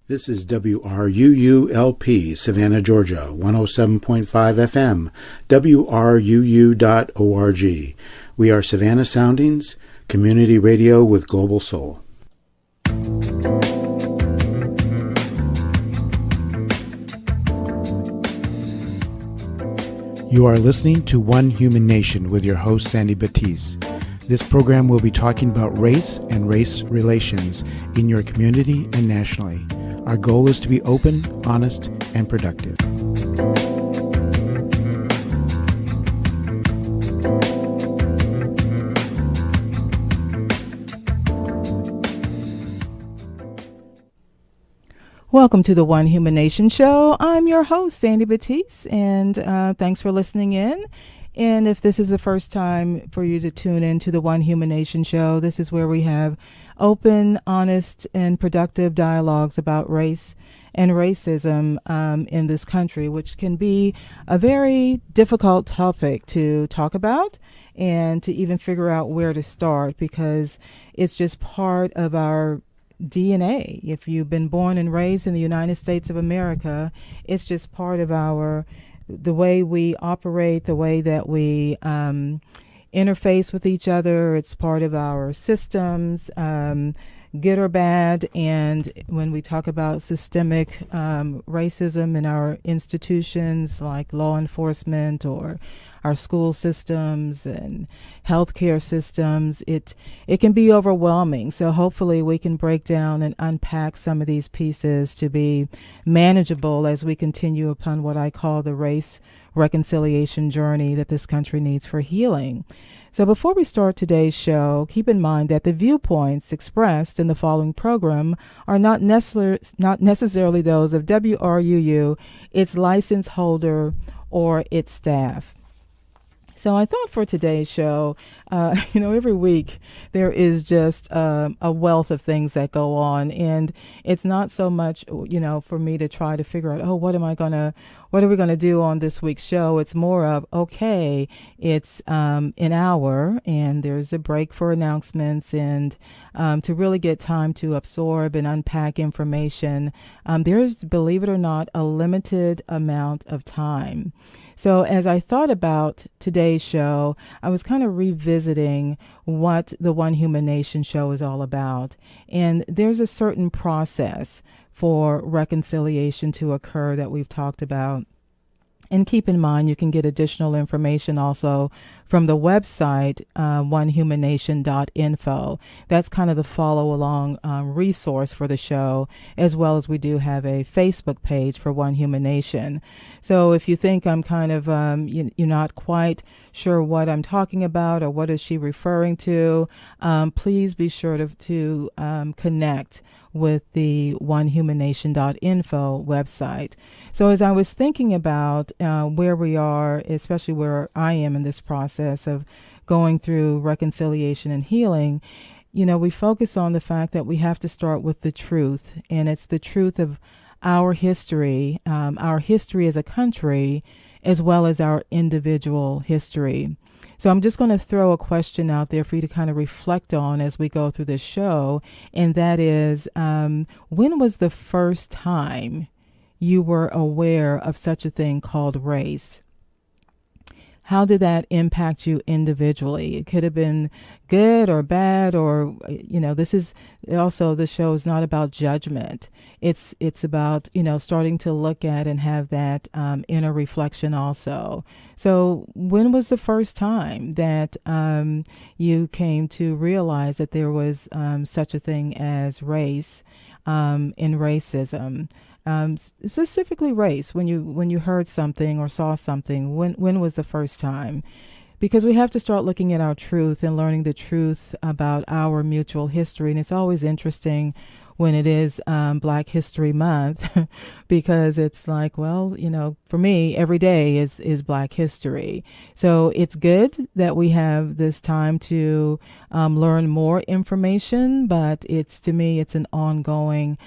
This is WRUULP, Savannah, Georgia, 107.5 FM, WRUU.org. We are Savannah Soundings, community radio with global soul. You are listening to One Human Nation with your host, Sandy Batiste. This program will be talking about race and race relations in your community and nationally. Our goal is to be open, honest, and productive. Welcome to the One Human Nation Show. I'm your host, Sandy Batiste, and thanks for listening in. And if this is the first time for you to tune in to the One Human Nation Show, this is where we have open, honest, and productive dialogues about race and racism in this country, which can be a very difficult topic to talk about and to even figure out where to start, because it's just part of our DNA. If you've been born and raised in the United States of America, it's just part of the way we operate, the way that we interface with each other. It's part of our systems, good or bad. And when we talk about systemic racism in our institutions like law enforcement or our school systems and healthcare systems, it can be overwhelming. So hopefully we can break down and unpack some of these pieces to be manageable as we continue upon what I call the race reconciliation journey that this country needs for healing. So before we start today's show, keep in mind that the viewpoints expressed in the following program are not necessarily those of WRUU, its license holder, or its staff. So I thought for today's show, every week there is just a wealth of things that go on, and it's not so much, for me to try to figure out, what are we going to do on this week's show? It's more of, okay, it's an hour and there's a break for announcements and to really get time to absorb and unpack information. There's, believe it or not, a limited amount of time. So as I thought about today's show, I was kind of revisiting what the One Human Nation show is all about. And there's a certain process for reconciliation to occur that we've talked about. And keep in mind, you can get additional information also from the website, onehumannation.info. That's kind of the follow-along resource for the show, as well as we do have a Facebook page for One Human Nation. So if you think I'm kind of, you're not quite sure what I'm talking about or what is she referring to, please be sure to connect with the onehumannation.info website. So as I was thinking about where we are, especially where I am in this process of going through reconciliation and healing, we focus on the fact that we have to start with the truth, and it's the truth of our history as a country, as well as our individual history. So I'm just going to throw a question out there for you to kind of reflect on as we go through this show, and that is, when was the first time you were aware of such a thing called race? How did that impact you individually? It could have been good or bad, or, this is also, the show is not about judgment. It's about, starting to look at and have that inner reflection also. So when was the first time that you came to realize that there was such a thing as race and racism? Specifically race, when you heard something or saw something, when was the first time? Because we have to start looking at our truth and learning the truth about our mutual history. And it's always interesting when it is Black History Month, because it's like, well, for me, every day is Black History. So it's good that we have this time to learn more information, but to me, it's an ongoing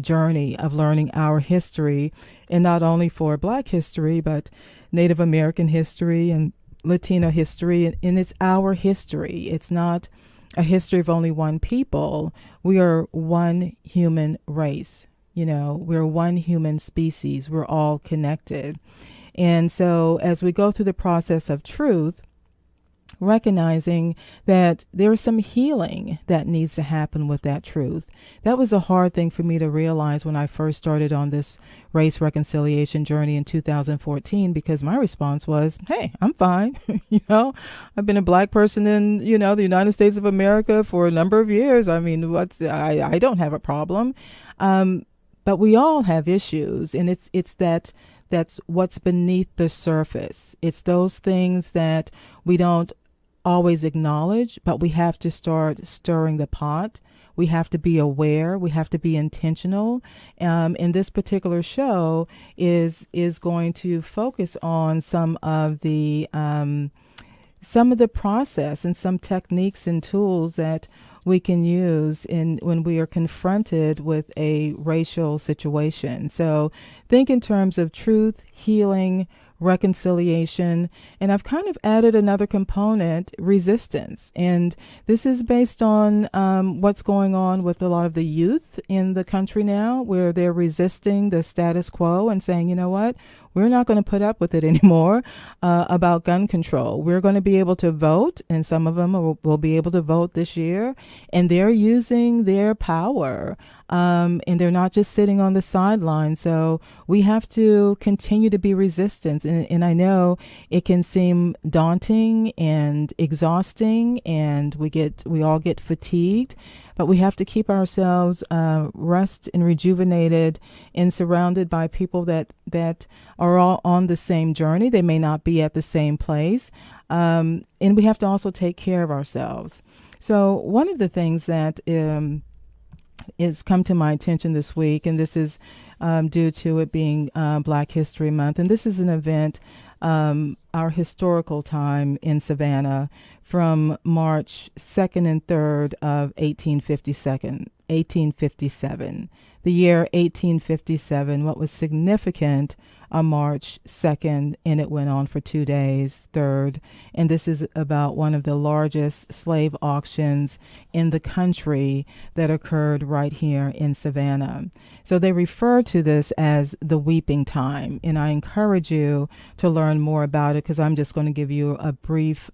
journey of learning our history, and not only for Black history, but Native American history and Latino history, and it's our history. It's not a history of only one people. We are one human race. We're one human species. We're all connected. And so as we go through the process of truth, recognizing that there's some healing that needs to happen with that truth. That was a hard thing for me to realize when I first started on this race reconciliation journey in 2014, because my response was, hey, I'm fine. I've been a black person in, the United States of America for a number of years. I mean, I don't have a problem. But we all have issues, and that's what's beneath the surface. It's those things that we don't always acknowledge, but we have to start stirring the pot. We have to be aware. We have to be intentional. And this particular show is going to focus on some of the process and some techniques and tools that we can use when we are confronted with a racial situation. So think in terms of truth, healing, reconciliation, and I've kind of added another component, resistance. And this is based on what's going on with a lot of the youth in the country now, where they're resisting the status quo and saying, you know what, we're not going to put up with it anymore about gun control. We're going to be able to vote, and some of them will be able to vote this year, and they're using their power. And they're not just sitting on the sidelines. So we have to continue to be resistant. And I know it can seem daunting and exhausting, and we all get fatigued, but we have to keep ourselves rest and rejuvenated and surrounded by people that are all on the same journey. They may not be at the same place. And we have to also take care of ourselves. So one of the things that is come to my attention this week, and this is due to it being Black History Month, and this is an event, our historical time in Savannah from March 2nd and 3rd of 1857. The year 1857, what was significant on March 2nd, and it went on for 2 days, 3rd, and this is about one of the largest slave auctions in the country that occurred right here in Savannah. So they refer to this as the weeping time, and I encourage you to learn more about it, because I'm just going to give you a brief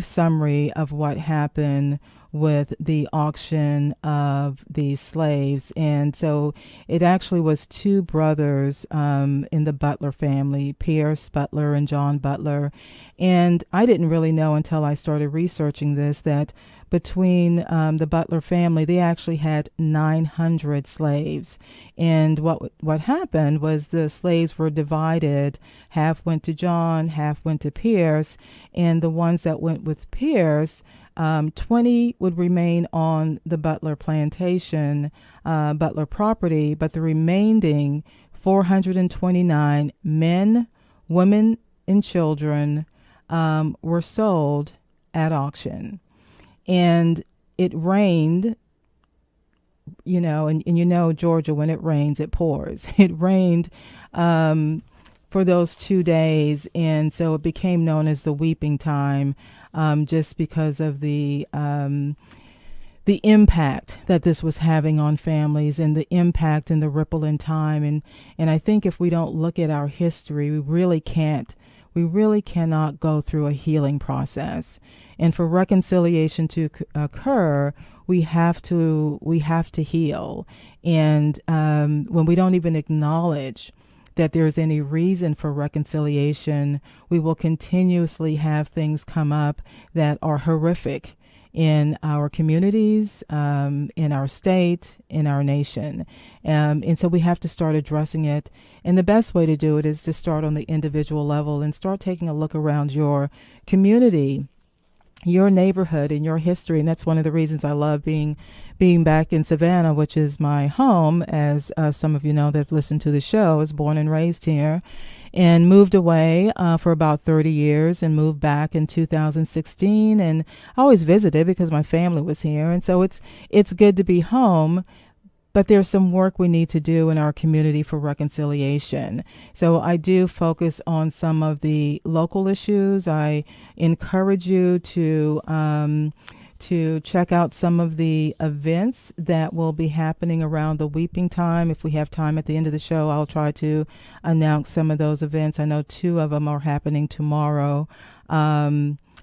summary of what happened with the auction of these slaves. And so it actually was two brothers in the Butler family, Pierce Butler and John Butler. And I didn't really know until I started researching this that between the Butler family, they actually had 900 slaves. And what happened was the slaves were divided. Half went to John, half went to Pierce. And the ones that went with Pierce, 20 would remain on the Butler plantation, Butler property, but the remaining 429 men, women, and children were sold at auction. And it rained, and Georgia, when it rains, it pours. It rained for those 2 days, and so it became known as the weeping time. Just because of the impact that this was having on families, and the impact and the ripple in time. And I think if we don't look at our history, we really cannot go through a healing process. And for reconciliation to occur, we have to heal. And when we don't even acknowledge that there's any reason for reconciliation, we will continuously have things come up that are horrific in our communities, in our state, in our nation. And so we have to start addressing it. And the best way to do it is to start on the individual level and start taking a look around your community, your neighborhood, and your history. And that's one of the reasons I love being back in Savannah, which is my home, as some of you know that have listened to the show. I was born and raised here and moved away for about 30 years and moved back in 2016. And I always visited because my family was here. And so it's good to be home. But there's some work we need to do in our community for reconciliation. So I do focus on some of the local issues. I encourage you to to check out some of the events that will be happening around the weeping time. If we have time at the end of the show, I'll try to announce some of those events. I know 2 of them are happening tomorrow.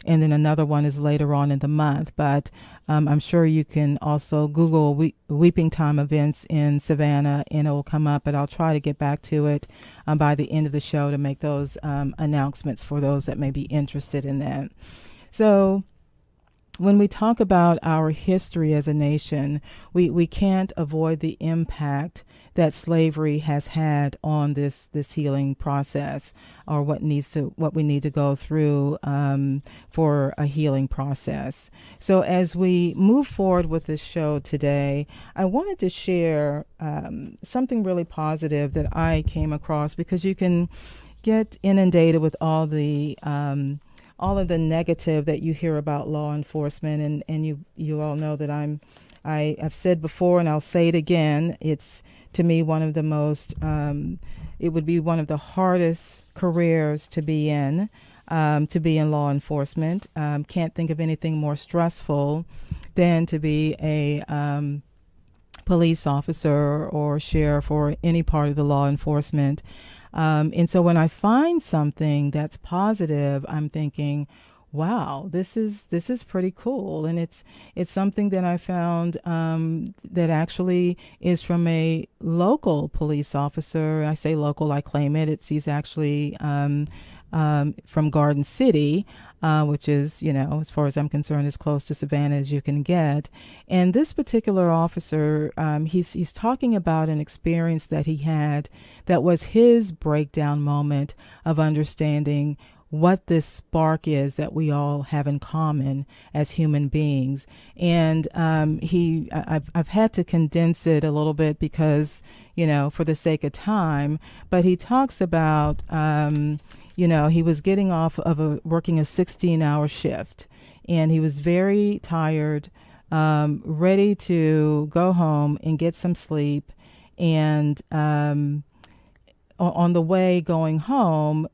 And then another one is later on in the month. But I'm sure you can also Google Weeping Time events in Savannah, and it will come up. But I'll try to get back to it by the end of the show to make those announcements for those that may be interested in that. So when we talk about our history as a nation, we can't avoid the impact that slavery has had on this healing process, or what we need to go through for a healing process. So as we move forward with this show today, I wanted to share something really positive that I came across, because you can get inundated with all of the negative that you hear about law enforcement, and you all know that I've said before, and I'll say it again, it's to me one of the most, it would be one of the hardest careers to be in law enforcement. Can't think of anything more stressful than to be a police officer or sheriff or any part of the law enforcement. And so when I find something that's positive, I'm thinking, wow, this is pretty cool. And it's something that I found that actually is from a local police officer. I say local, I claim it. He's actually from Garden City, which is, as far as I'm concerned, as close to Savannah as you can get. And this particular officer, he's talking about an experience that he had that was his breakdown moment of understanding what this spark is that we all have in common as human beings. And I've had to condense it a little bit because, for the sake of time, but he talks about, he was getting off of working a 16-hour shift, and he was very tired, ready to go home and get some sleep. And on the way going home,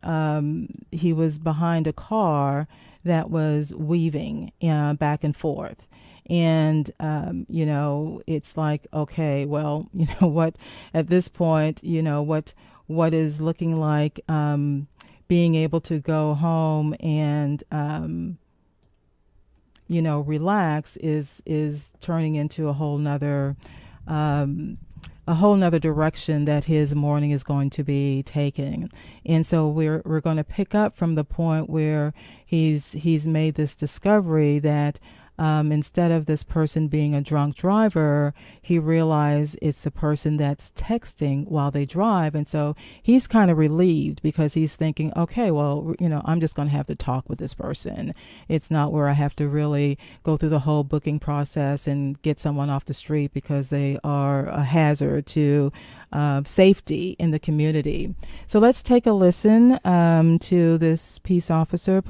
he was behind a car that was weaving back and forth. And, it's like, okay, well, what at this point, what is looking like being able to go home and, relax is turning into a whole nother direction that his morning is going to be taking. And so we're going to pick up from the point where he's made this discovery that instead of this person being a drunk driver, he realized it's a person that's texting while they drive. And so he's kind of relieved, because he's thinking, okay, well, I'm just going to have to talk with this person. It's not where I have to really go through the whole booking process and get someone off the street because they are a hazard to safety in the community. So let's take a listen to this police officer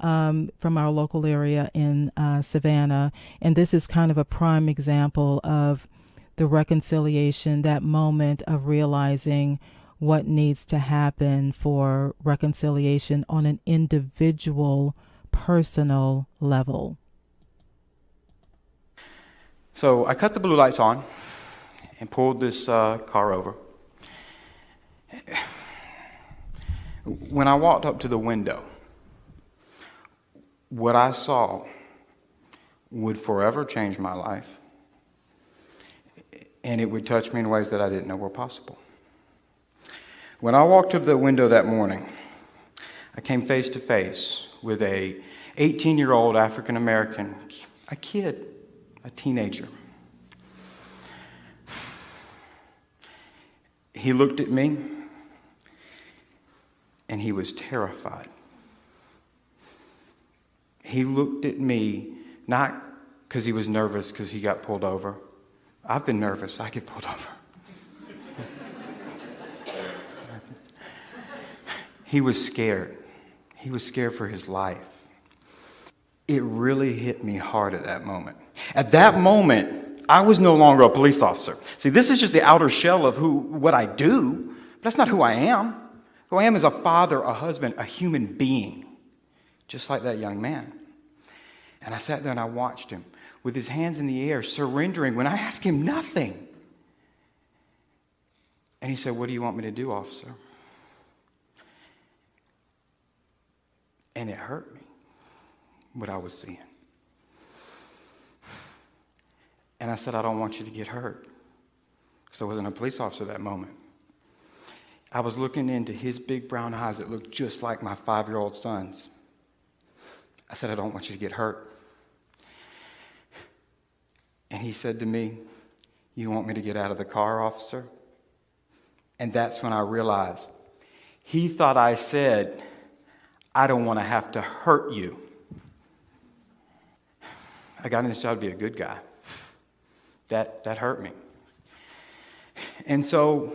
from our local area in Savannah. And this is kind of a prime example of the reconciliation, that moment of realizing what needs to happen for reconciliation on an individual, personal level. So I cut the blue lights on and pulled this car over. When I walked up to the window, what I saw would forever change my life, and it would touch me in ways that I didn't know were possible. When I walked up the window that morning, I came face to face with a 18-year-old African American, a kid, a teenager. He looked at me, and he was terrified. He looked at me not because he was nervous because he got pulled over. I've been nervous. I get pulled over. He was scared. He was scared for his life. It really hit me hard at that moment. At that moment, I was no longer a police officer. See, this is just the outer shell of what I do, but that's not who I am. Who I am is a father, a husband, a human being, just like that young man. And I sat there and I watched him with his hands in the air, surrendering when I asked him nothing. And he said, "What do you want me to do, officer?" And it hurt me, what I was seeing. And I said, "I don't want you to get hurt." Because I wasn't a police officer that moment. I was looking into his big brown eyes that looked just like my 5-year-old son's. I said, "I don't want you to get hurt." And he said to me, "You want me to get out of the car, officer?" And that's when I realized he thought I said, "I don't want to have to hurt you." I got in this job to be a good guy. That hurt me. And so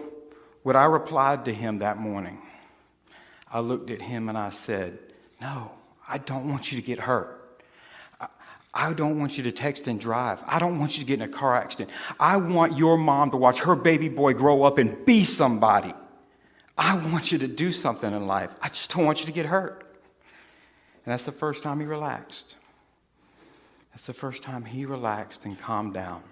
what I replied to him that morning, I looked at him and I said, "No, I don't want you to get hurt. I don't want you to text and drive. I don't want you to get in a car accident. I want your mom to watch her baby boy grow up and be somebody. I want you to do something in life. I just don't want you to get hurt." And that's the first time he relaxed. That's the first time he relaxed and calmed down.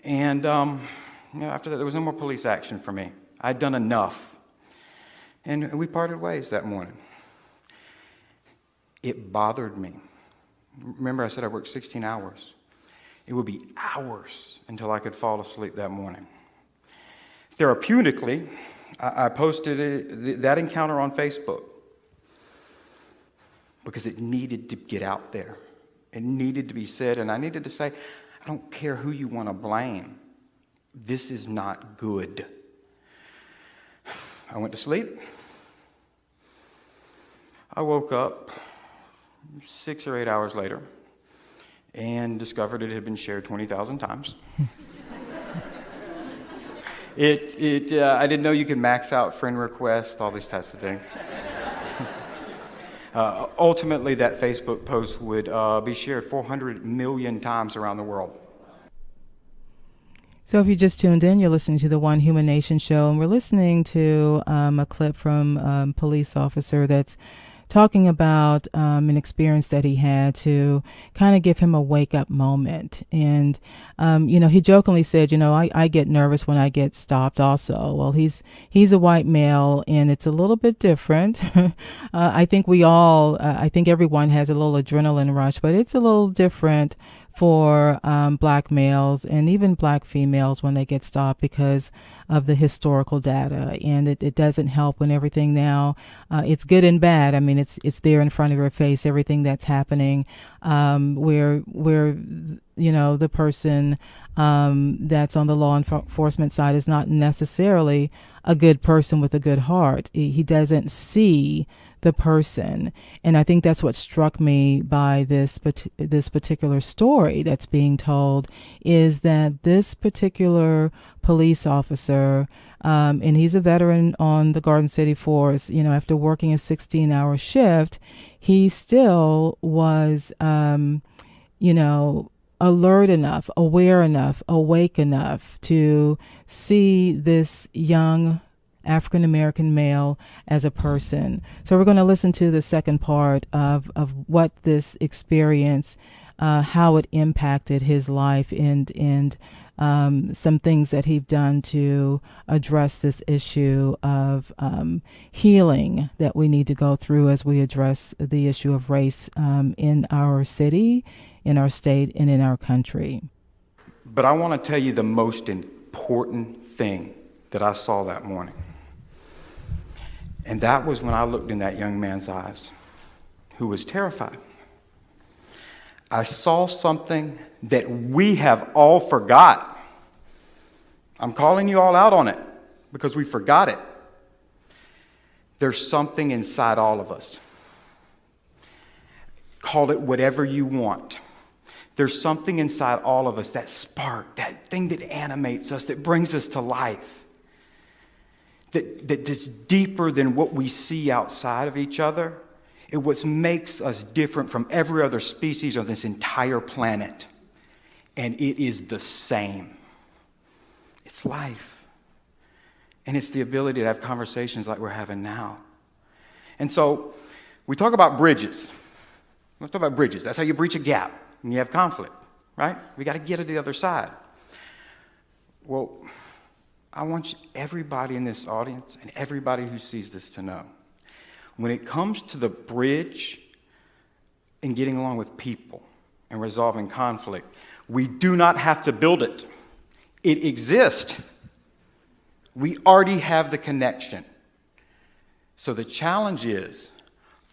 And after that, there was no more police action for me. I'd done enough. And we parted ways that morning. It bothered me. Remember, I said I worked 16 hours. It would be hours until I could fall asleep that morning. Therapeutically, I posted that encounter on Facebook because it needed to get out there. It needed to be said, and I needed to say, I don't care who you want to blame. This is not good. I went to sleep. I woke up 6 or 8 hours later and discovered it had been shared 20,000 times. I didn't know you could max out friend requests, all these types of things. Ultimately, that Facebook post would be shared 400 million times around the world. So if you just tuned in, you're listening to the One Human Nation show, and we're listening to a clip from a police officer that's talking about an experience that he had to kind of give him a wake-up moment. And, he jokingly said, I get nervous when I get stopped also. Well, he's a white male, and it's a little bit different. I think everyone has a little adrenaline rush, but it's a little different for black males and even black females when they get stopped because of the historical data. And it doesn't help when everything now, it's good and bad. I mean, it's there in front of your face, everything that's happening, where the person that's on the law enforcement side is not necessarily a good person with a good heart. He doesn't see the person. And I think that's what struck me by this particular story that's being told, is that this particular police officer, and he's a veteran on the Garden City Force, after working a 16-hour shift, he still was, alert enough, aware enough, awake enough to see this young African-American male as a person. So we're going to listen to the second part of what this experience, how it impacted his life, and some things that he's done to address this issue of healing that we need to go through as we address the issue of race in our city, in our state, and in our country. But I want to tell you the most important thing that I saw that morning. And that was when I looked in that young man's eyes, who was terrified. I saw something that we have all forgot. I'm calling you all out on it because we forgot it. There's something inside all of us. Call it whatever you want. There's something inside all of us, that spark, that thing that animates us, that brings us to life. That is deeper than what we see outside of each other. It what makes us different from every other species on this entire planet. And it is the same. It's life. And it's the ability to have conversations like we're having now. And so we talk about bridges. Let's talk about bridges. That's how you breach a gap when you have conflict, right? We got to get to the other side. Well, I want everybody in this audience and everybody who sees this to know, when it comes to the bridge and getting along with people and resolving conflict, we do not have to build it. It exists. We already have the connection. So the challenge is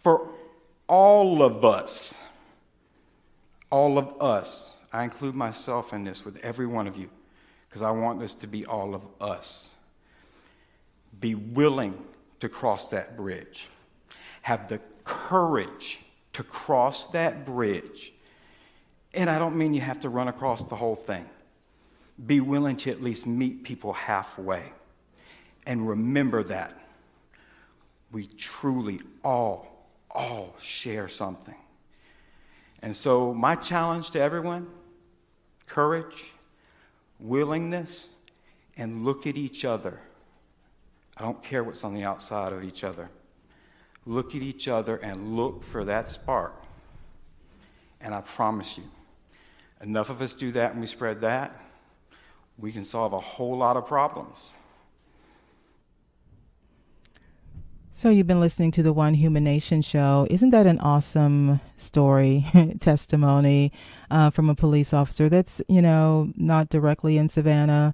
for all of us, I include myself in this with every one of you, because I want this to be all of us. Be willing to cross that bridge. Have the courage to cross that bridge. And I don't mean you have to run across the whole thing. Be willing to at least meet people halfway. And remember that we truly all share something. And so my challenge to everyone, courage, willingness, and look at each other. I don't care what's on the outside of each other. Look at each other and look for that spark. And I promise you, enough of us do that and we spread that, we can solve a whole lot of problems. So you've been listening to the One Human Nation show. Isn't that an awesome story, testimony from a police officer that's, not directly in Savannah,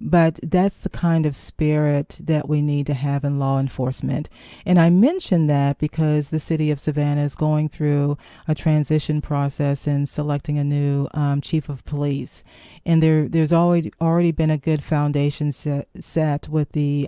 but that's the kind of spirit that we need to have in law enforcement. And I mention that because the city of Savannah is going through a transition process and selecting a new chief of police. And there's already been a good foundation set with the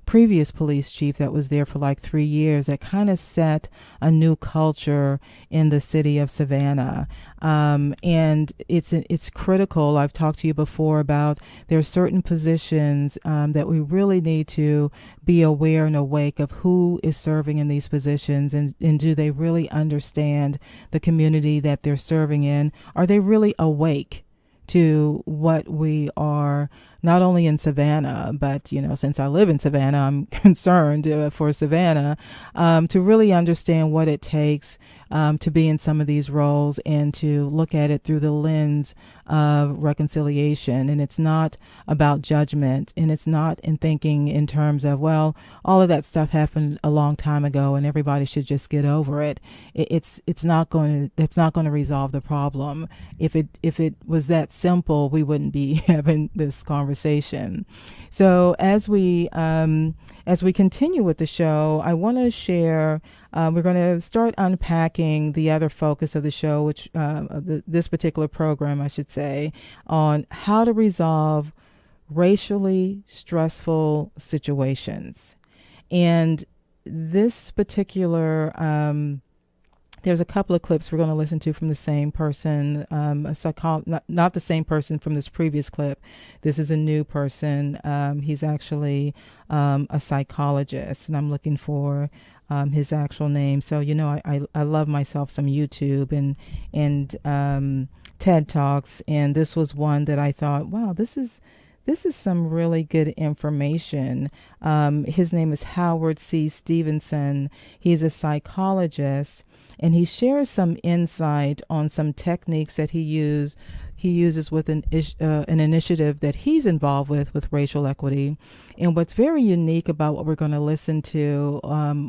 previous police chief that was there for like 3 years that kind of set a new culture in the city of Savannah. And it's critical. I've talked to you before about there are certain positions that we really need to be aware and awake of who is serving in these positions, and do they really understand the community that they're serving in? Are they really awake to what we are, not only in Savannah, but, since I live in Savannah, I'm concerned for Savannah, to really understand what it takes to be in some of these roles and to look at it through the lens of reconciliation. And it's not about judgment, and it's not in thinking in terms of, well, all of that stuff happened a long time ago and everybody should just get over it. That's not going to resolve the problem. If it was that simple, we wouldn't be having this conversation. So as we continue with the show, I want to share. We're going to start unpacking the other focus of the show, which this particular program, I should say, on how to resolve racially stressful situations. And this particular, there's a couple of clips we're going to listen to from the same person, not the same person from this previous clip. This is a new person. He's actually a psychologist, and I'm looking for his actual name. So, I love myself some YouTube and TED Talks, and this was one that I thought, wow, this is some really good information. His name is Howard C. Stevenson. He's a psychologist, and he shares some insight on some techniques that he uses with an initiative that he's involved with racial equity. And what's very unique about what we're going to listen to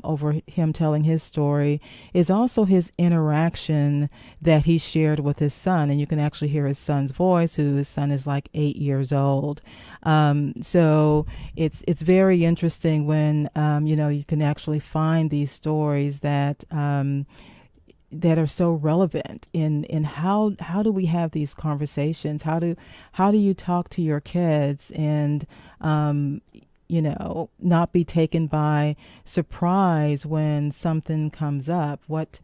over him telling his story is also his interaction that he shared with his son. And you can actually hear his son's voice, his son is like 8 years old. So it's very interesting when, you can actually find these stories that are so relevant in how do we have these conversations? How do you talk to your kids and not be taken by surprise when something comes up? What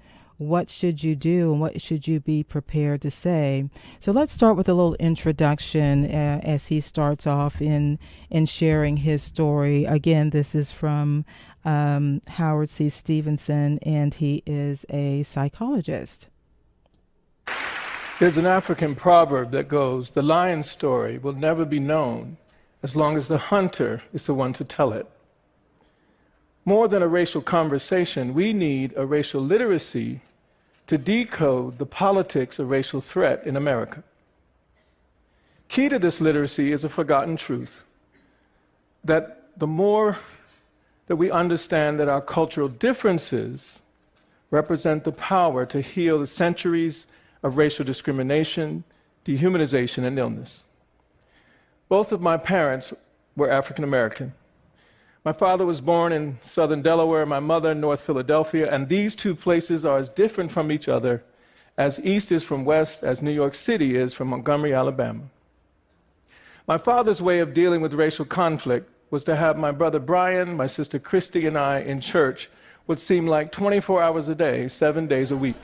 should you do and what should you be prepared to say? So let's start with a little introduction as he starts off in sharing his story. Again, this is from Howard C. Stevenson, and he is a psychologist. There's an African proverb that goes, "The lion's story will never be known as long as the hunter is the one to tell it." More than a racial conversation, we need a racial literacy to decode the politics of racial threat in America. Key to this literacy is a forgotten truth, that the more that we understand that our cultural differences represent the power to heal the centuries of racial discrimination, dehumanization, and illness. Both of my parents were African American. My father was born in southern Delaware, my mother in North Philadelphia, and these two places are as different from each other as East is from West, as New York City is from Montgomery, Alabama. My father's way of dealing with racial conflict was to have my brother Brian, my sister Christy, and I in church would seem like 24 hours a day, 7 days a week.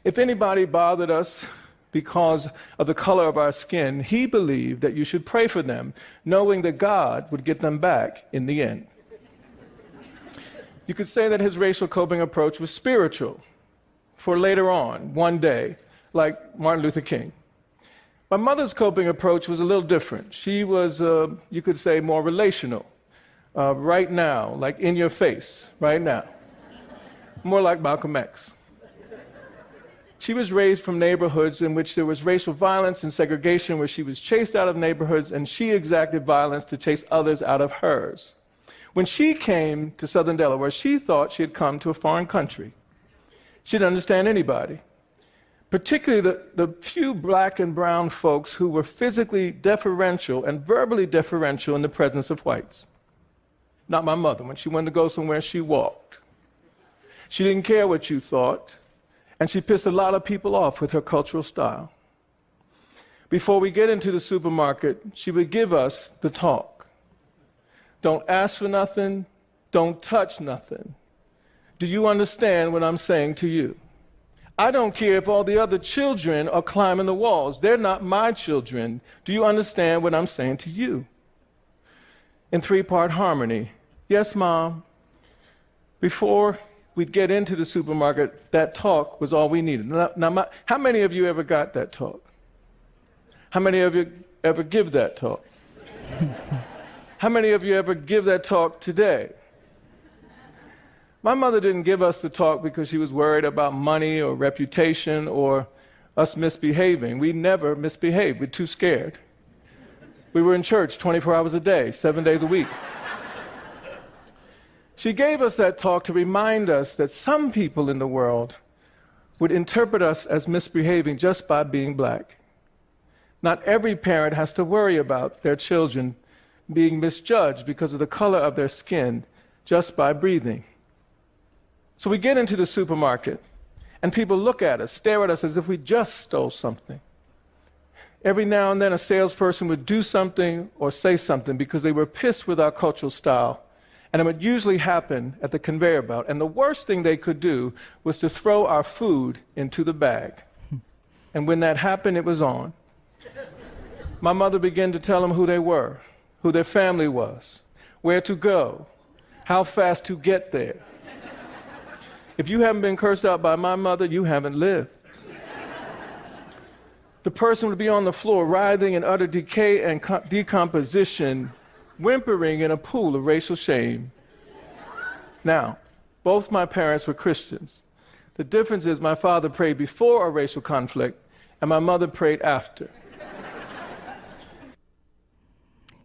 If anybody bothered us because of the color of our skin, he believed that you should pray for them, knowing that God would get them back in the end. You could say that his racial coping approach was spiritual, for later on, one day, like Martin Luther King. My mother's coping approach was a little different. She was, you could say, more relational. Right now, like in your face, right now. More like Malcolm X. She was raised from neighborhoods in which there was racial violence and segregation, where she was chased out of neighborhoods and she exacted violence to chase others out of hers. When she came to southern Delaware, she thought she had come to a foreign country. She didn't understand anybody, particularly the few black and brown folks who were physically deferential and verbally deferential in the presence of whites. Not my mother. When she wanted to go somewhere, she walked. She didn't care what you thought, and she pissed a lot of people off with her cultural style. Before we get into the supermarket, she would give us the talk. Don't ask for nothing, don't touch nothing. Do you understand what I'm saying to you? I don't care if all the other children are climbing the walls. They're not my children. Do you understand what I'm saying to you? In three-part harmony. Yes, Mom. Before we'd get into the supermarket, that talk was all we needed. Now, how many of you ever got that talk? How many of you ever give that talk? How many of you ever give that talk today? My mother didn't give us the talk because she was worried about money or reputation or us misbehaving. We never misbehaved. We're too scared. We were in church 24 hours a day, 7 days a week. She gave us that talk to remind us that some people in the world would interpret us as misbehaving just by being black. Not every parent has to worry about their children being misjudged because of the color of their skin just by breathing. So we get into the supermarket, and people look at us, stare at us as if we just stole something. Every now and then a salesperson would do something or say something because they were pissed with our cultural style, and it would usually happen at the conveyor belt. And the worst thing they could do was to throw our food into the bag. And when that happened, it was on. My mother began to tell them who they were, who their family was, where to go, how fast to get there. If you haven't been cursed out by my mother, you haven't lived. The person would be on the floor, writhing in utter decay and decomposition, whimpering in a pool of racial shame. Now, both my parents were Christians. The difference is my father prayed before a racial conflict, and my mother prayed after.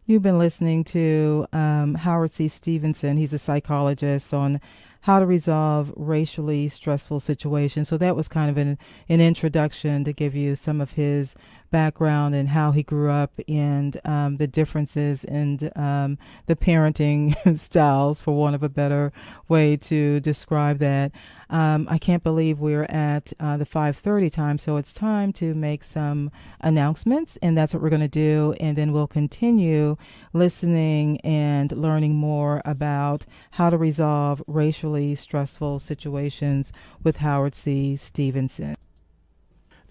You've been listening to Howard C. Stevenson. He's a psychologist on how to resolve racially stressful situations. So that was kind of an introduction to give you some of his background and how he grew up and the differences in the parenting styles, for want of a better way to describe that. I can't believe we're at the 5:30 time, so it's time to make some announcements, and that's what we're going to do, and then we'll continue listening and learning more about how to resolve racially stressful situations with Howard C. Stevenson.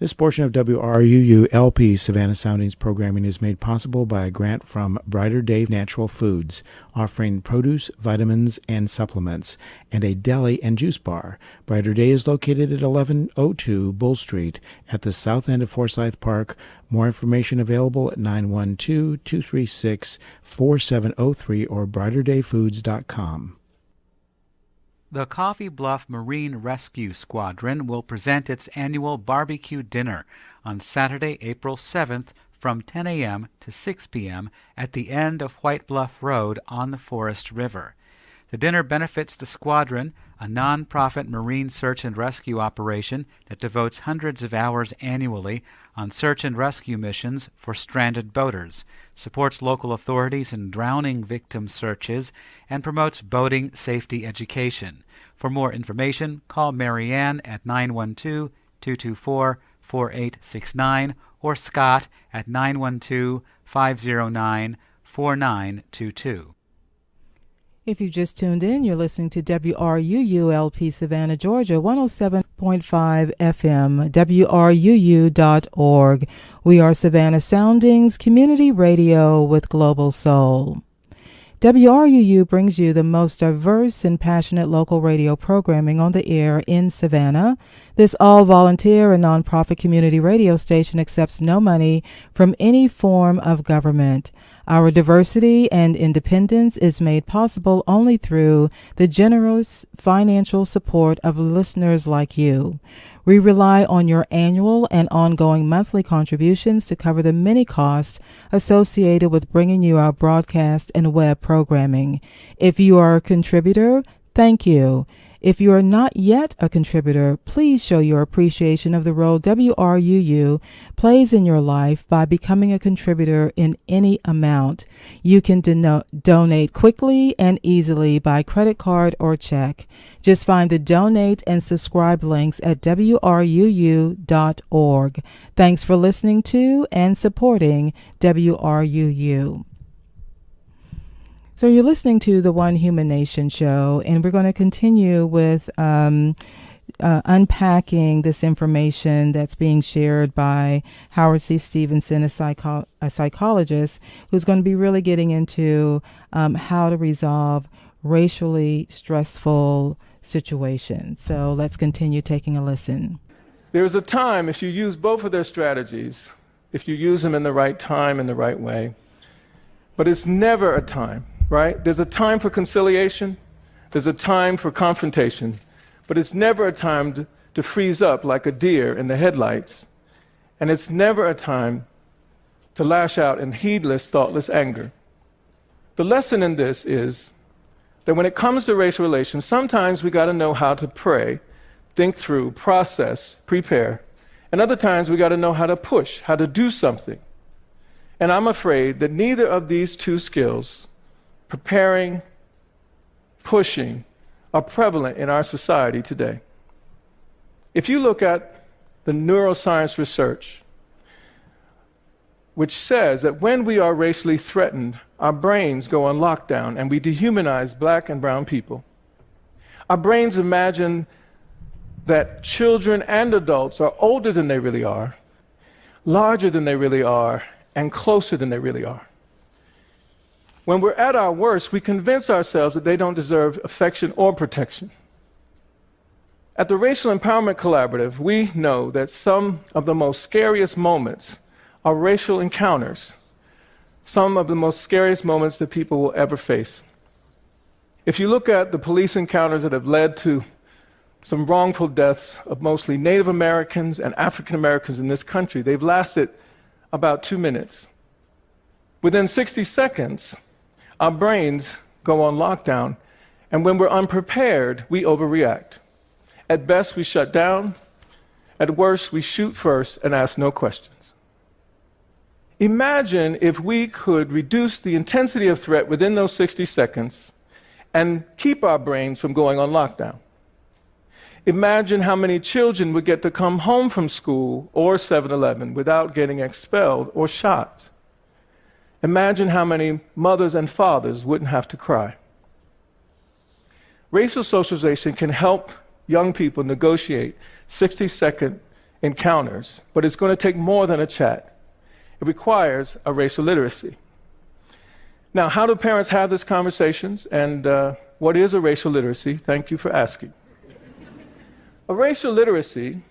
This portion of WRUU LP Savannah Soundings programming is made possible by a grant from Brighter Day Natural Foods, offering produce, vitamins, and supplements, and a deli and juice bar. Brighter Day is located at 1102 Bull Street at the south end of Forsyth Park. More information available at 912-236-4703 or brighterdayfoods.com. The Coffee Bluff Marine Rescue Squadron will present its annual barbecue dinner on Saturday, April 7th from 10 a.m. to 6 p.m. at the end of White Bluff Road on the Forest River. The dinner benefits the squadron, a non-profit marine search and rescue operation that devotes hundreds of hours annually on search and rescue missions for stranded boaters, supports local authorities in drowning victim searches, and promotes boating safety education. For more information, call Marianne at 912-224-4869 or Scott at 912-509-4922. If you just tuned in, you're listening to WRUU LP Savannah, Georgia, 107.5 FM, WRUU.org. We are Savannah Soundings, community radio with global soul. WRUU brings you the most diverse and passionate local radio programming on the air in Savannah. This all-volunteer and nonprofit community radio station accepts no money from any form of government. Our diversity and independence is made possible only through the generous financial support of listeners like you. We rely on your annual and ongoing monthly contributions to cover the many costs associated with bringing you our broadcast and web programming. If you are a contributor, thank you. If you are not yet a contributor, please show your appreciation of the role WRUU plays in your life by becoming a contributor in any amount. You can donate quickly and easily by credit card or check. Just find the donate and subscribe links at WRUU.org. Thanks for listening to and supporting WRUU. So you're listening to the One Human Nation show, and we're going to continue with unpacking this information that's being shared by Howard C. Stevenson, a psychologist, who's going to be really getting into how to resolve racially stressful situations. So let's continue taking a listen. There's a time, if you use both of their strategies, if you use them in the right time, in the right way, but it's never a time. Right? There's a time for conciliation, there's a time for confrontation, but it's never a time to freeze up like a deer in the headlights, and it's never a time to lash out in heedless, thoughtless anger. The lesson in this is that when it comes to racial relations, sometimes we got to know how to pray, think through, process, prepare, and other times we got to know how to push, how to do something. And I'm afraid that neither of these two skills, preparing, pushing, are prevalent in our society today. If you look at the neuroscience research, which says that when we are racially threatened, our brains go on lockdown and we dehumanize black and brown people. Our brains imagine that children and adults are older than they really are, larger than they really are, and closer than they really are. When we're at our worst, we convince ourselves that they don't deserve affection or protection. At the Racial Empowerment Collaborative, we know that some of the most scariest moments are racial encounters, some of the most scariest moments that people will ever face. If you look at the police encounters that have led to some wrongful deaths of mostly Native Americans and African Americans in this country, they've lasted about 2 minutes. Within 60 seconds, our brains go on lockdown, and when we're unprepared, we overreact. At best, we shut down. At worst, we shoot first and ask no questions. Imagine if we could reduce the intensity of threat within those 60 seconds and keep our brains from going on lockdown. Imagine how many children would get to come home from school or 7-Eleven without getting expelled or shot. Imagine how many mothers and fathers wouldn't have to cry. Racial socialization can help young people negotiate 60-second encounters, but it's going to take more than a chat. It requires a racial literacy. Now, how do parents have these conversations, and what is a racial literacy? Thank you for asking. A racial literacy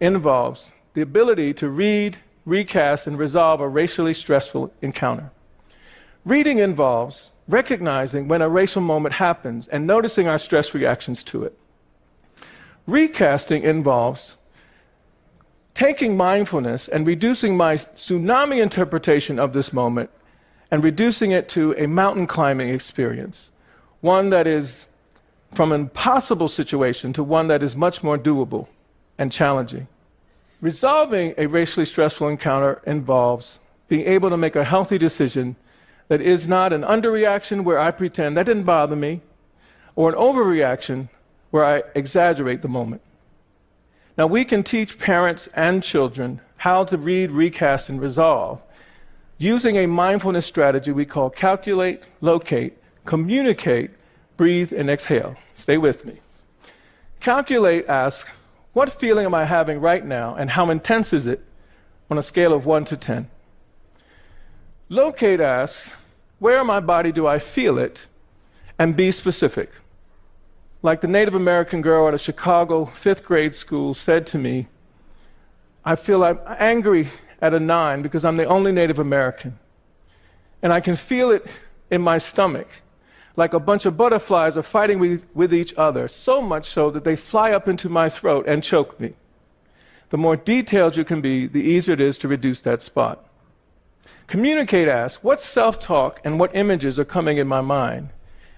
involves the ability to read, recast, and resolve a racially stressful encounter. Reading involves recognizing when a racial moment happens and noticing our stress reactions to it. Recasting involves taking mindfulness and reducing my tsunami interpretation of this moment and reducing it to a mountain climbing experience, one that is from an impossible situation to one that is much more doable and challenging. Resolving a racially stressful encounter involves being able to make a healthy decision that is not an underreaction where I pretend that didn't bother me, or an overreaction where I exaggerate the moment. Now, we can teach parents and children how to read, recast, and resolve using a mindfulness strategy we call calculate, locate, communicate, breathe, and exhale. Stay with me. Calculate asks, what feeling am I having right now, and how intense is it on a scale of 1 to 10? Locate asks, where in my body do I feel it, and be specific. Like the Native American girl at a Chicago 5th grade school said to me, I feel I'm angry at a 9 because I'm the only Native American. And I can feel it in my stomach, like a bunch of butterflies are fighting with each other, so much so that they fly up into my throat and choke me. The more detailed you can be, the easier it is to reduce that spot. Communicate asks, what self-talk and what images are coming in my mind?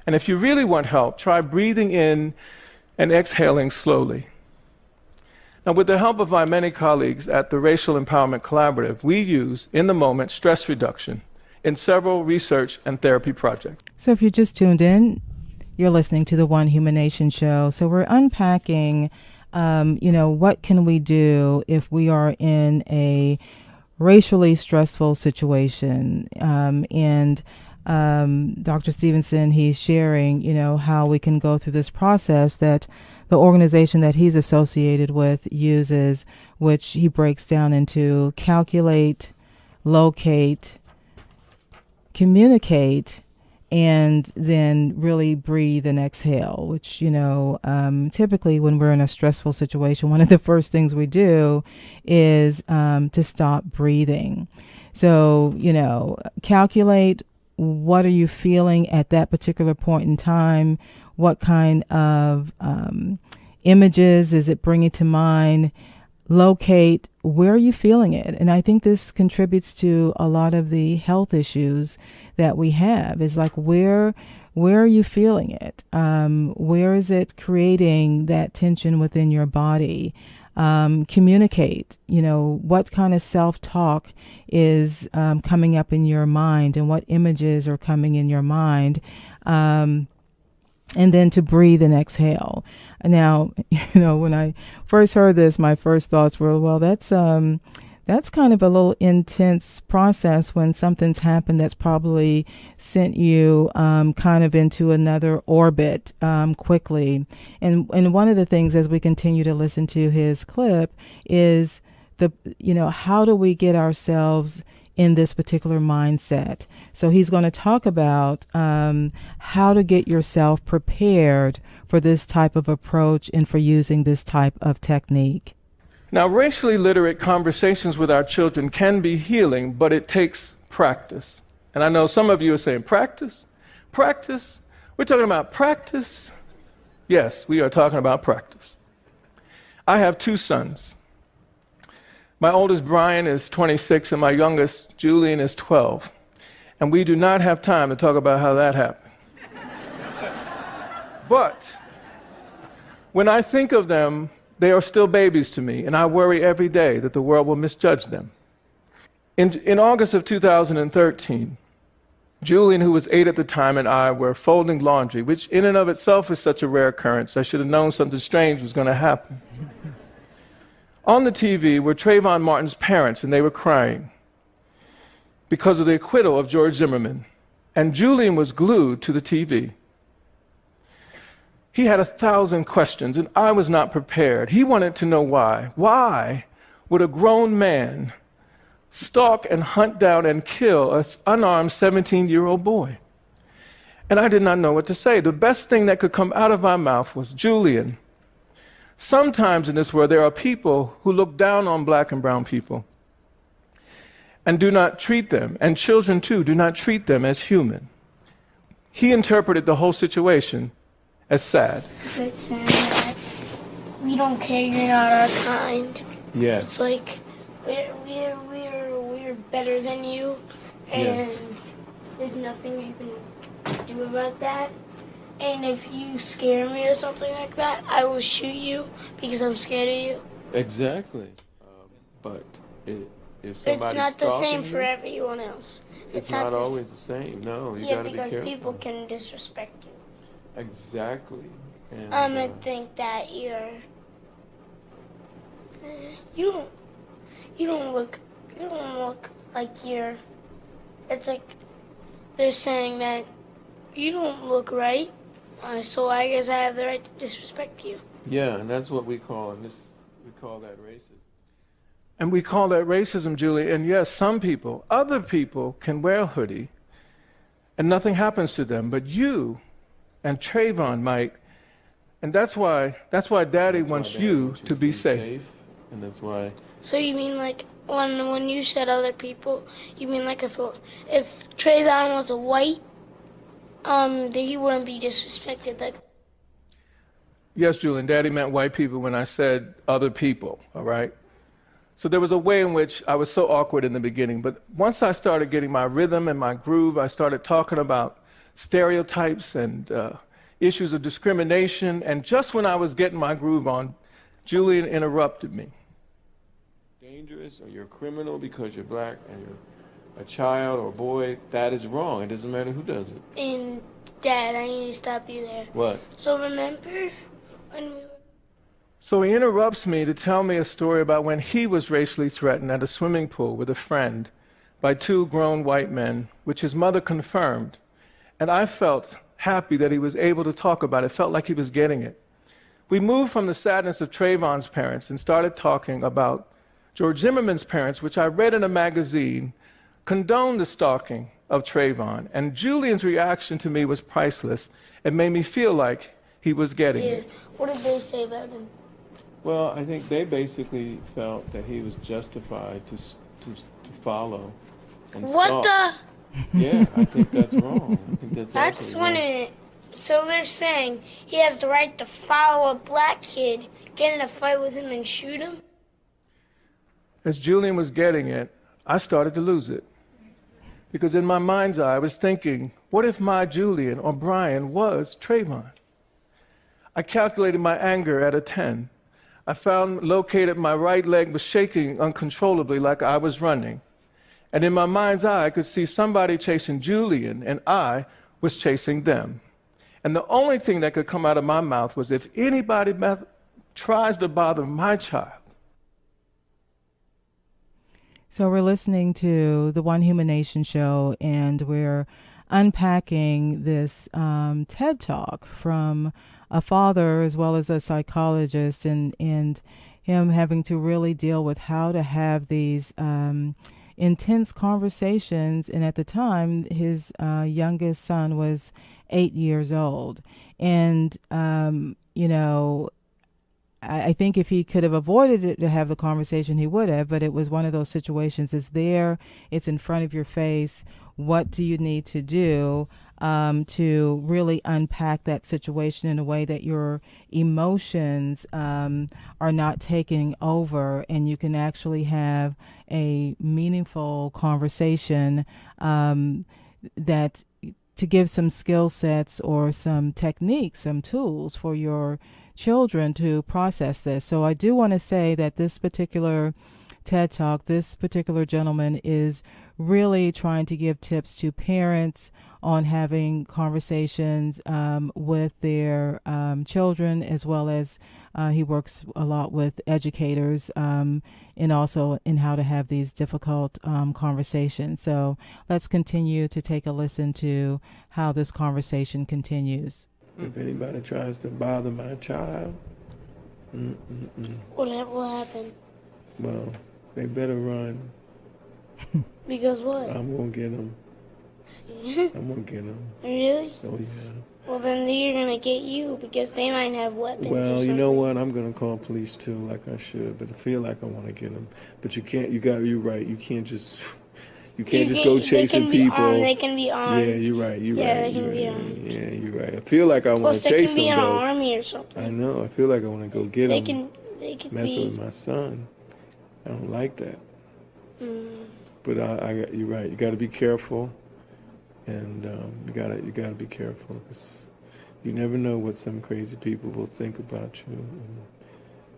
And if you really want help, try breathing in and exhaling slowly. Now, with the help of my many colleagues at the Racial Empowerment Collaborative, we use, in the moment, stress reduction in several research and therapy projects. So if you just tuned in, you're listening to the One Human Nation show. So we're unpacking, what can we do if we are in a racially stressful situation? Dr. Stevenson, he's sharing, how we can go through this process that the organization that he's associated with uses, which he breaks down into calculate, locate, communicate, and then really breathe and exhale, which, typically when we're in a stressful situation, one of the first things we do is to stop breathing. So, calculate, what are you feeling at that particular point in time? What kind of images is it bringing to mind? Locate, where are you feeling it? And I think this contributes to a lot of the health issues that we have. Is like, where are you feeling it? Where is it creating that tension within your body? Communicate, what kind of self-talk is coming up in your mind, and what images are coming in your mind, and then to breathe and exhale. Now, when I first heard this, my first thoughts were, well, that's kind of a little intense process when something's happened that's probably sent you kind of into another orbit quickly. And one of the things, as we continue to listen to his clip, is how do we get ourselves in this particular mindset? So he's going to talk about how to get yourself prepared for this type of approach and for using this type of technique. Now, racially literate conversations with our children can be healing, but it takes practice. And I know some of you are saying, practice? Practice? We're talking about practice? Yes, we are talking about practice. I have 2 sons. My oldest, Brian, is 26, and my youngest, Julian, is 12. And we do not have time to talk about how that happened. But when I think of them, they are still babies to me, and I worry every day that the world will misjudge them. In August of 2013, Julian, who was 8 at the time, and I were folding laundry, which in and of itself is such a rare occurrence. I should have known something strange was going to happen. On the TV were Trayvon Martin's parents, and they were crying because of the acquittal of George Zimmerman. And Julian was glued to the TV. He had 1,000 questions, and I was not prepared. He wanted to know why. Why would a grown man stalk and hunt down and kill an unarmed 17-year-old boy? And I did not know what to say. The best thing that could come out of my mouth was, Julian, sometimes in this world there are people who look down on black and brown people and do not treat them, and children too, do not treat them as human. He interpreted the whole situation as sad. It's saying that we don't care, you're not our kind. Yes. It's like we're better than you, and there's nothing you can do about that. And if you scare me or something like that, I will shoot you because I'm scared of you. Exactly. But if somebody's it's not the same stalking for you, everyone else. it's not always the same. No, you gotta be careful. Yeah, because people can disrespect you. Exactly. And, I'm gonna think that you don't look like you're. It's like they're saying that you don't look right, so I guess I have the right to disrespect you. Yeah, and that's what we call that racism. And we call that racism, Julie. And yes, some people, other people can wear a hoodie and nothing happens to them, but you and Trayvon might. And that's why Daddy wants you to be safe. And that's why. So you mean like when you said other people, you mean like if Trayvon was a white, that he wouldn't be disrespected like. Yes, Julian, Daddy meant white people when I said other people, all right? So there was a way in which I was so awkward in the beginning, but once I started getting my rhythm and my groove, I started talking about stereotypes and issues of discrimination, and just when I was getting my groove on, Julian interrupted me. Dangerous, or you're a criminal because you're black and you're a child or boy, that is wrong. It doesn't matter who does it. And Dad, I need to stop you there. What? So remember when we were... So he interrupts me to tell me a story about when he was racially threatened at a swimming pool with a friend by two grown white men, which his mother confirmed. And I felt happy that he was able to talk about it, felt like he was getting it. We moved from the sadness of Trayvon's parents and started talking about George Zimmerman's parents, which I read in a magazine, condoned the stalking of Trayvon. And Julian's reaction to me was priceless. It made me feel like he was getting it. What did they say about him? Well, I think they basically felt that he was justified to follow and What stalk. Yeah, I think that's wrong. I think That's wrong. one of it. So they're saying he has the right to follow a black kid, get in a fight with him and shoot him? As Julian was getting it, I started to lose it. Because in my mind's eye, I was thinking, what if my Julian or Brian was Trayvon? I calculated my anger at a 10. I located my right leg was shaking uncontrollably like I was running. And in my mind's eye, I could see somebody chasing Julian, and I was chasing them. And the only thing that could come out of my mouth was, if anybody tries to bother my child. So we're listening to the One Human Nation show, and we're unpacking this TED Talk from a father as well as a psychologist, and him having to really deal with how to have these intense conversations. And at the time, his youngest son was 8 years old. And, I think if he could have avoided it to have the conversation, he would have, but it was one of those situations. It's there, it's in front of your face. What do you need to do to really unpack that situation in a way that your emotions are not taking over, and you can actually have a meaningful conversation that to give some skill sets or some techniques, some tools for your children to process this. So I do want to say that this particular TED Talk, this particular gentleman is really trying to give tips to parents on having conversations with their children, as well as he works a lot with educators and also in how to have these difficult conversations. So let's continue to take a listen to how this conversation continues. If anybody tries to bother my child, What happened? well, they better run. Because what? I'm gonna get them. See? I'm gonna get them. Really? Oh yeah. Well, then they're gonna get you because they might have weapons. Well, or you know something. what? I'm gonna call police too, like I should. But I feel like I want to get them. But you can't. You're right. You can't just. You can't just go chasing people. They can be armed. Yeah, you're right. You're Yeah, right. they can you're be right. armed. Yeah, you're right. I feel like I want Plus, to they chase can be them in an though. army or something. I know. I feel like I want to go get They them. can Messing be. with my son. I don't like that. Mm, But you're right. You got to be careful, and you gotta be careful because you never know what some crazy people will think about you.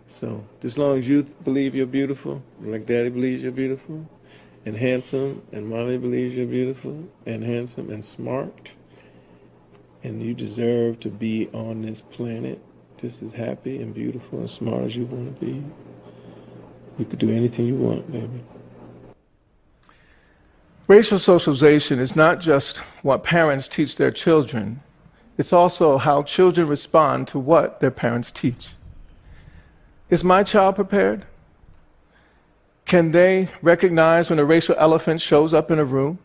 So, just as long as you believe you're beautiful, like Daddy believes you're beautiful, and handsome, and Mommy believes you're beautiful, and handsome, and smart, and you deserve to be on this planet just as happy and beautiful and smart as you want to be. You could do anything you want, baby. Racial socialization is not just what parents teach their children, it's also how children respond to what their parents teach. Is my child prepared? Can they recognize when a racial elephant shows up in a room?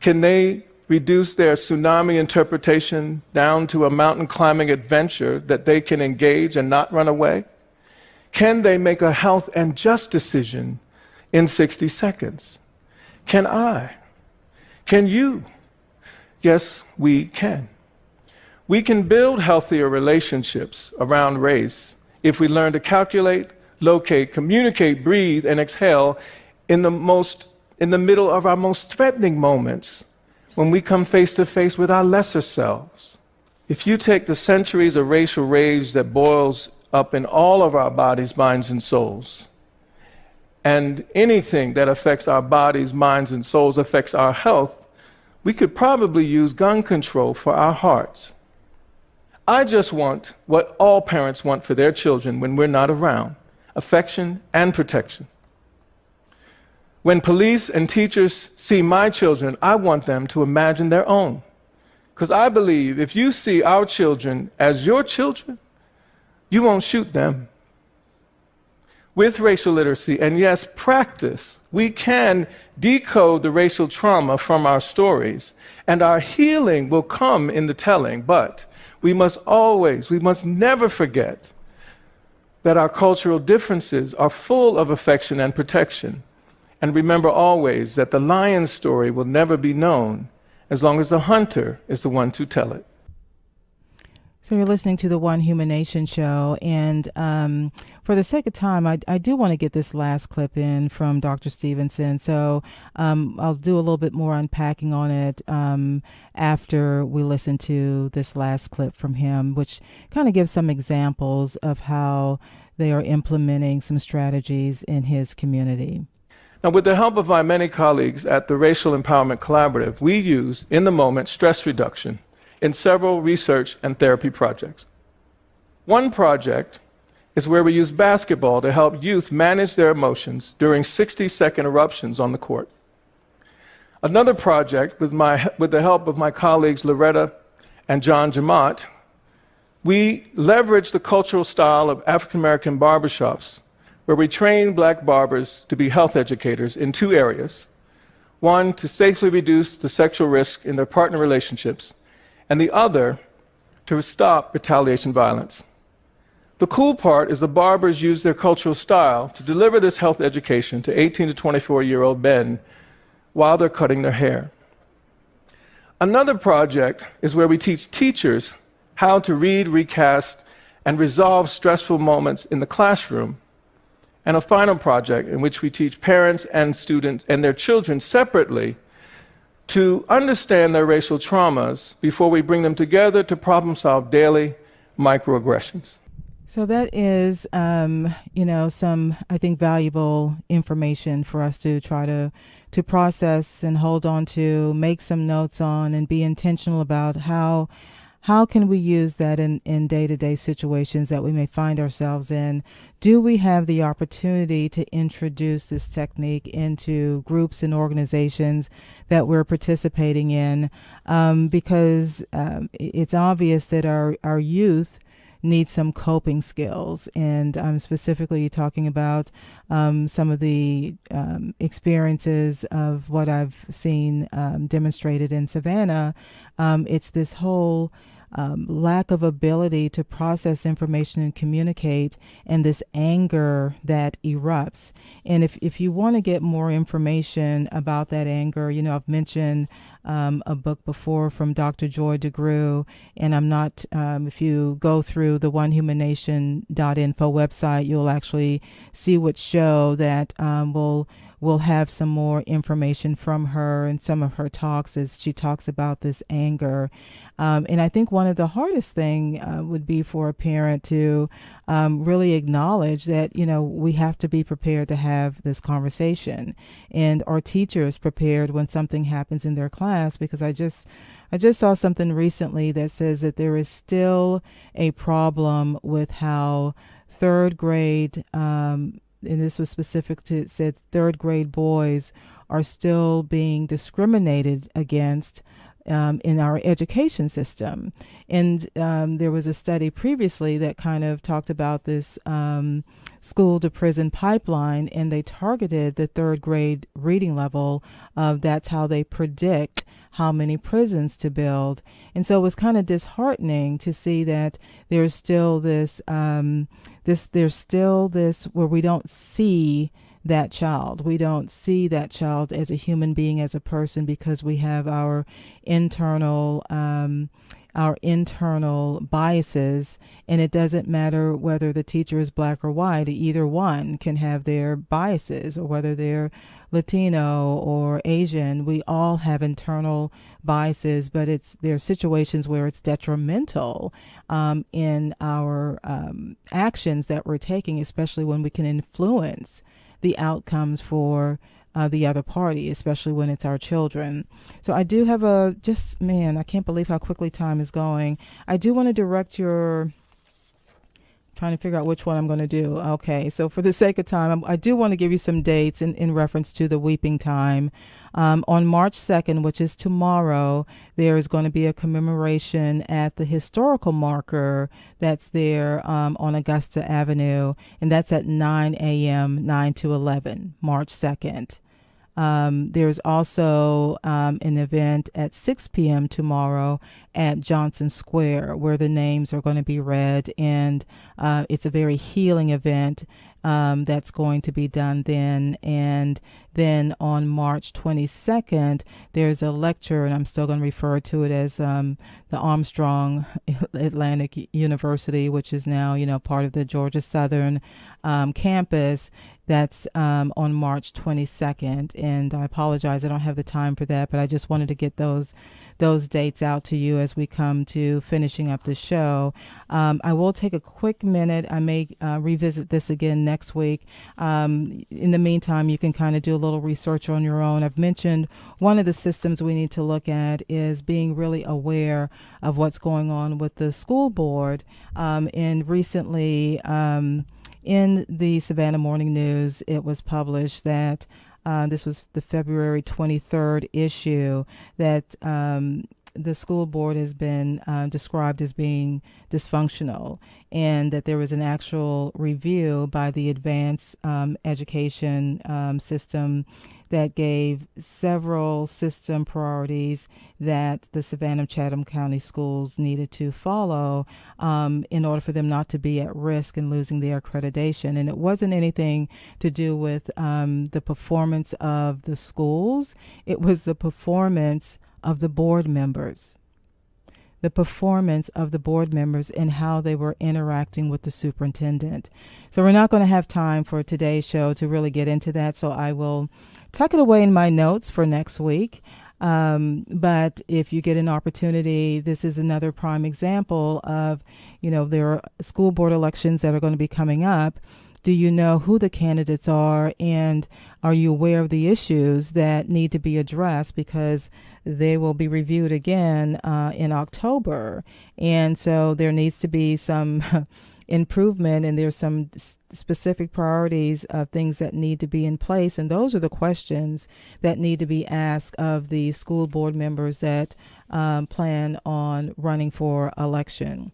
Can they reduce their tsunami interpretation down to a mountain climbing adventure that they can engage and not run away? Can they make a health and just decision in 60 seconds? Can I? Can you? Yes, we can. We can build healthier relationships around race if we learn to calculate, locate, communicate, breathe, and exhale in the middle of our most threatening moments when we come face to face with our lesser selves. If you take the centuries of racial rage that boils up in all of our bodies, minds, and souls, and anything that affects our bodies, minds, and souls affects our health, we could probably use gun control for our hearts. I just want what all parents want for their children when we're not around: affection and protection. When police and teachers see my children, I want them to imagine their own. Because I believe if you see our children as your children, you won't shoot them. With racial literacy and, yes, practice, we can decode the racial trauma from our stories, and our healing will come in the telling. But we must never forget that our cultural differences are full of affection and protection. And remember always that the lion's story will never be known as long as the hunter is the one to tell it. So you're listening to the One Human Nation show, and for the sake of time, I do want to get this last clip in from Dr. Stevenson. So I'll do a little bit more unpacking on it after we listen to this last clip from him, which kind of gives some examples of how they are implementing some strategies in his community. Now, with the help of my many colleagues at the Racial Empowerment Collaborative, we use, in the moment, stress reduction in several research and therapy projects. One project is where we use basketball to help youth manage their emotions during 60-second eruptions on the court. Another project, with the help of my colleagues Loretta and John Jamont, we leverage the cultural style of African-American barbershops, where we train black barbers to be health educators in two areas. One, to safely reduce the sexual risk in their partner relationships, and the other, to stop retaliation violence. The cool part is the barbers use their cultural style to deliver this health education to 18 to 24-year-old men while they're cutting their hair. Another project is where we teach teachers how to read, recast, and resolve stressful moments in the classroom. And a final project in which we teach parents and students and their children separately to understand their racial traumas before we bring them together to problem solve daily microaggressions. So that is, some, I think, valuable information for us to try to process and hold on to, make some notes on, and be intentional about how how can we use that in day-to-day situations that we may find ourselves in? Do we have the opportunity to introduce this technique into groups and organizations that we're participating in? Because it's obvious that our youth need some coping skills. And I'm specifically talking about some of the experiences of what I've seen demonstrated in Savannah. It's this whole lack of ability to process information and communicate, and this anger that erupts. And if you want to get more information about that anger, I've mentioned a book before from Dr. Joy DeGruy, and I'm not, if you go through the onehumanation.info website, you'll actually see what show that we'll have some more information from her and some of her talks as she talks about this anger. And I think one of the hardest thing would be for a parent to really acknowledge that, we have to be prepared to have this conversation, and our teachers prepared when something happens in their class, because I just saw something recently that says that there is still a problem with how third grade, and this was specific to, it said third grade boys are still being discriminated against in our education system. And there was a study previously that kind of talked about this school to prison pipeline, and they targeted the third grade reading level. That's how they predict how many prisons to build. And so it was kind of disheartening to see that there's still this where we don't see that child. We don't see that child as a human being, as a person, because we have our internal biases, and it doesn't matter whether the teacher is black or white. Either one can have their biases, or whether they're Latino or Asian. We all have internal biases, but there are situations where it's detrimental in our actions that we're taking, especially when we can influence the outcomes for the other party, especially when it's our children. So I do have I can't believe how quickly time is going. I do want to direct trying to figure out which one I'm going to do. Okay, so for the sake of time, I do want to give you some dates in reference to the weeping time. On March 2nd, which is tomorrow, there is going to be a commemoration at the historical marker that's there on Augusta Avenue, and that's at 9 a.m., 9 to 11, March 2nd. There's also an event at 6 p.m. tomorrow at Johnson Square, where the names are going to be read, and it's a very healing event that's going to be done then. And then on March 22nd, there's a lecture, and I'm still going to refer to it as the Armstrong Atlantic University, which is now, part of the Georgia Southern campus. That's on March 22nd, and I apologize, I don't have the time for that, but I just wanted to get those dates out to you as we come to finishing up the show. I will take a quick minute. I may revisit this again next week. In the meantime, you can kind of do a little research on your own. I've mentioned one of the systems we need to look at is being really aware of what's going on with the school board. And recently, in the Savannah Morning News, it was published that this was the February 23rd issue, that the school board has been described as being dysfunctional, and that there was an actual review by the advanced education system that gave several system priorities that the Savannah Chatham County schools needed to follow in order for them not to be at risk in losing their accreditation. And it wasn't anything to do with the performance of the schools. It was the performance of the board members. The performance of the board members and how they were interacting with the superintendent. So we're not going to have time for today's show to really get into that, so I will tuck it away in my notes for next week. But if you get an opportunity, this is another prime example of, there are school board elections that are going to be coming up. Do you know who the candidates are, and are you aware of the issues that need to be addressed, because they will be reviewed again in October, and so there needs to be some improvement, and there's some specific priorities of things that need to be in place, and those are the questions that need to be asked of the school board members that plan on running for election.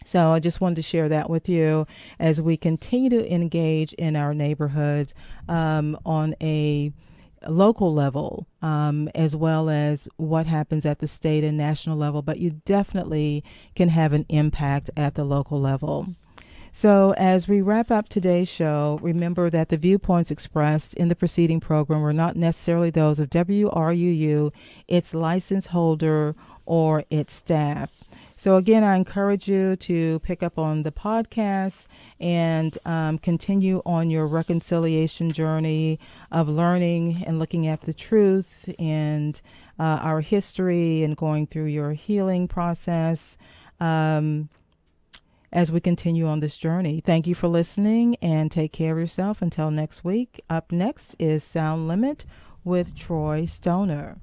So I just wanted to share that with you as we continue to engage in our neighborhoods on a local level, as well as what happens at the state and national level, but you definitely can have an impact at the local level. So as we wrap up today's show, remember that the viewpoints expressed in the preceding program were not necessarily those of WRUU, its license holder, or its staff. So again, I encourage you to pick up on the podcast and continue on your reconciliation journey of learning and looking at the truth and our history and going through your healing process as we continue on this journey. Thank you for listening, and take care of yourself until next week. Up next is Sound Limit with Troy Stoner.